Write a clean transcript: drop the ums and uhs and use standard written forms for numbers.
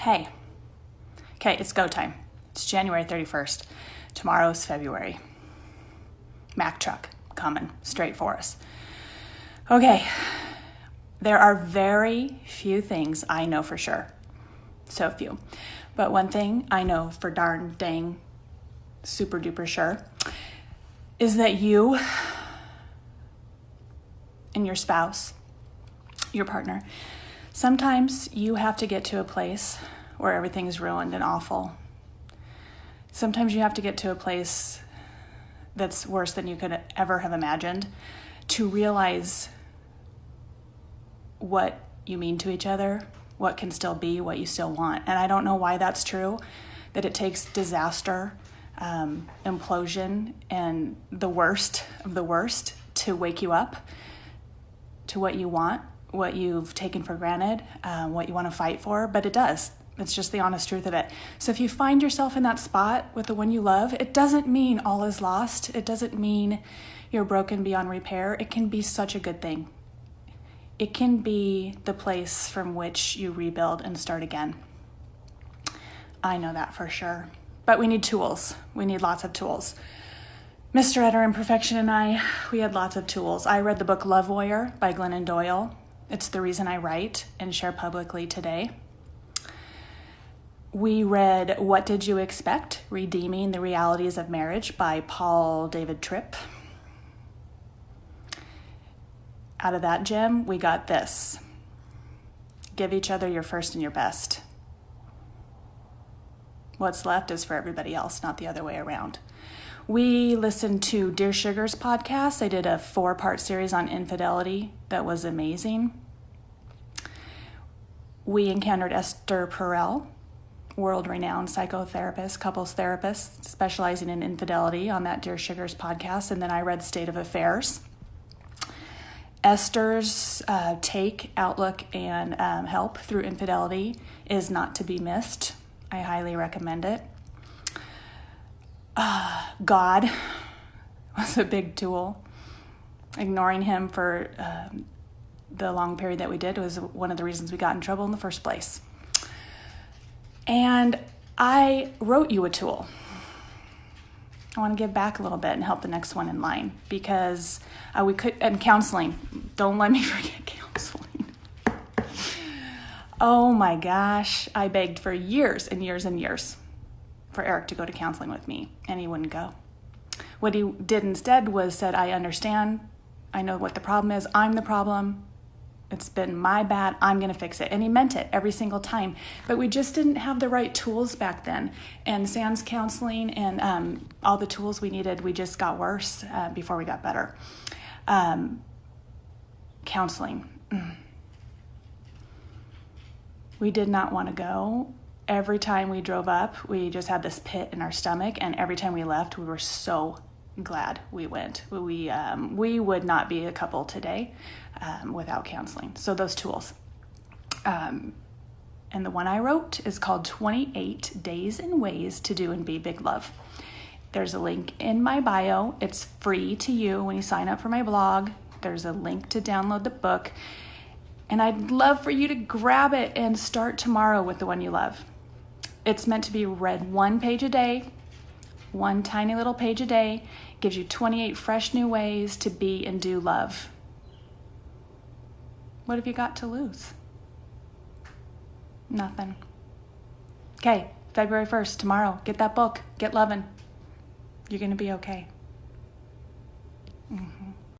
Hey, okay, it's go time. It's January 31st. Tomorrow's February. Mack truck coming straight for us. Okay, there are very few things I know for sure. So few. But one thing I know for darn dang super duper sure is that you and your spouse, your partner, sometimes you have to get to a place where everything's ruined and awful. Sometimes you have to get to a place that's worse than you could ever have imagined to realize what you mean to each other, what can still be, what you still want. And I don't know why that's true, that it takes disaster, implosion, and the worst of the worst to wake you up to what you want, what you've taken for granted, what you want to fight for, but it does. It's just the honest truth of it. So if you find yourself in that spot with the one you love, it doesn't mean all is lost. It doesn't mean you're broken beyond repair. It can be such a good thing. It can be the place from which you rebuild and start again. I know that for sure. But we need tools. We need lots of tools. Mr. Utter Imperfection and I, we had lots of tools. I read the book Love Warrior by Glennon Doyle. It's the reason I write and share publicly today. We read What Did You Expect? Redeeming the Realities of Marriage by Paul David Tripp. Out of that gem, we got this. Give each other your first and your best. What's left is for everybody else, not the other way around. We listened to Dear Sugar's podcast. I did a 4-part series on infidelity that was amazing. We encountered Esther Perel, world-renowned psychotherapist, couples therapist, specializing in infidelity on that Dear Sugar's podcast. And then I read State of Affairs. Esther's take, outlook, and help through infidelity is not to be missed. I highly recommend it. God was a big tool. Ignoring him for the long period that we did was one of the reasons we got in trouble in the first place. And I wrote you a tool. I want to give back a little bit and help the next one in line because we could, and counseling. Don't let me forget counseling. Oh my gosh. I begged for years and years and years for Eric to go to counseling with me, and he wouldn't go. What he did instead was said, I understand. I know what the problem is. I'm the problem. It's been my bad. I'm going to fix it. And he meant it every single time. But we just didn't have the right tools back then. And sans counseling and all the tools we needed, we just got worse before we got better. Counseling. We did not want to go. Every time we drove up, we just had this pit in our stomach. And every time we left, we were so glad we went. We would not be a couple today without counseling. So those tools. And the one I wrote is called 28 Days and Ways to Do and Be Big Love. There's a link in my bio. It's free to you when you sign up for my blog. There's a link to download the book. And I'd love for you to grab it and start tomorrow with the one you love. It's meant to be read one page a day. One tiny little page a day gives you 28 fresh new ways to be and do love. What have you got to lose? Nothing. Okay, February 1st, tomorrow, get that book, get loving. You're going to be okay.